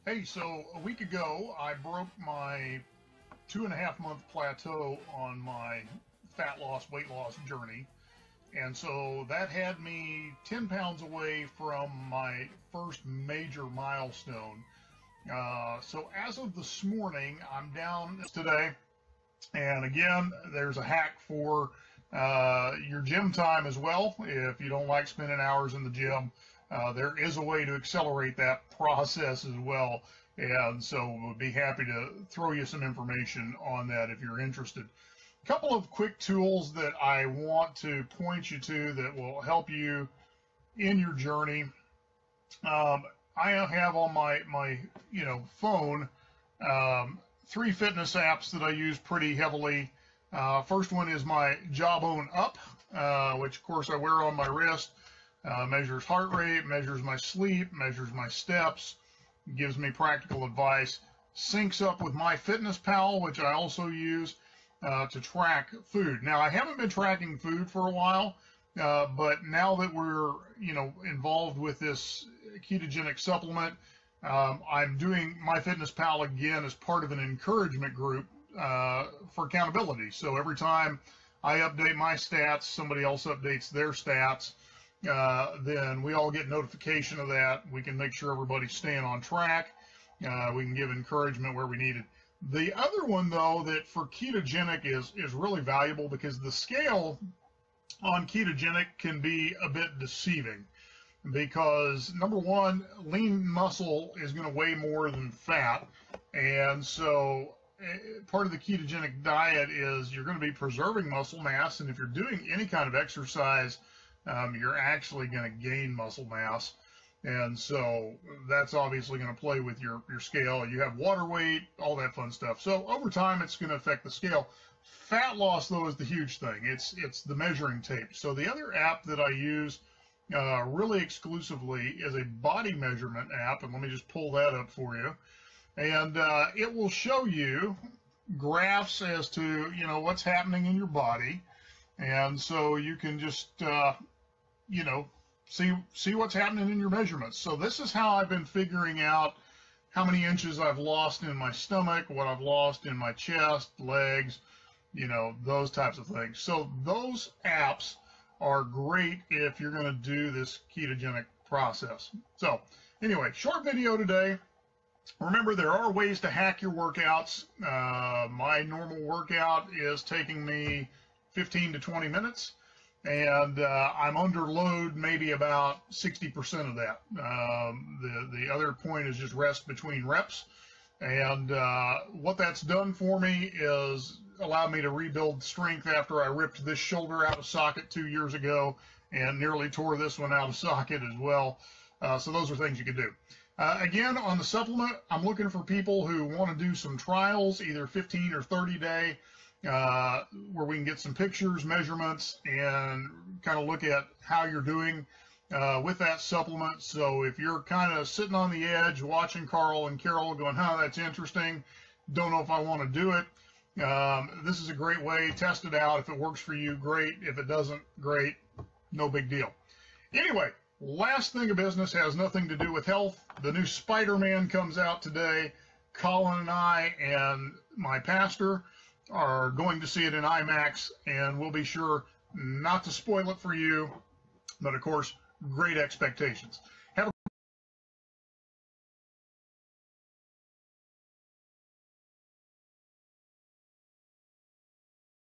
Hey, so a week ago, I broke my 2.5 month plateau on my fat loss, weight loss journey. And so that had me 10 pounds away from my first major milestone. So as of this morning, I'm down today. And again, there's a hack for your gym time as well. If you don't like spending hours in the gym, there is a way to accelerate that process as well. And so we'll be happy to throw you some information on that if you're interested. A couple of quick tools that I want to point you to that will help you in your journey. I have on my phone 3 fitness apps that I use pretty heavily. First one is my Jawbone Up, which of course I wear on my wrist. Measures heart rate, measures my sleep, measures my steps, gives me practical advice. Syncs up with MyFitnessPal, which I also use to track food. Now, I haven't been tracking food for a while, but now that we're involved with this ketogenic supplement, I'm doing MyFitnessPal again as part of an encouragement group for accountability. So every time I update my stats, somebody else updates their stats. Then we all get notification of that. We can make sure everybody's staying on track. We can give encouragement where we need it. The other one, though, that for ketogenic is really valuable because the scale on ketogenic can be a bit deceiving. Because number one, lean muscle is going to weigh more than fat, and so part of the ketogenic diet is you're going to be preserving muscle mass, and if you're doing any kind of exercise, you're actually going to gain muscle mass, and so that's obviously going to play with your scale. You have water weight, all that fun stuff. So over time, it's going to affect the scale. Fat loss, though, is the huge thing. It's the measuring tape. So the other app that I use really exclusively is a body measurement app, and let me just pull that up for you. And it will show you graphs as to what's happening in your body, and so you can just see what's happening in your measurements. So this is how I've been figuring out how many inches I've lost in my stomach, what I've lost in my chest, legs, those types of things. So those apps are great if you're going to do this ketogenic process. So anyway, short video today. Remember, there are ways to hack your workouts. My normal workout is taking me 15 to 20 minutes, and I'm under load maybe about 60% of that. The other point is just rest between reps, and what that's done for me is allowed me to rebuild strength after I ripped this shoulder out of socket 2 years ago and nearly tore this one out of socket as well. So those are things you can do. Again, on the supplement, I'm looking for people who want to do some trials, either 15 or 30 day, where we can get some pictures, measurements, and kind of look at how you're doing with that supplement. So if you're kind of sitting on the edge watching Carl and Carol going, that's interesting, don't know if I want to do it, this is a great way. Test it out. If it works for you, great. If it doesn't, great. No big deal. Anyway, last thing of business has nothing to do with health. The new Spider-Man comes out today. Colin and I and my pastor are going to see it in IMAX, and we'll be sure not to spoil it for you, but of course, great expectations.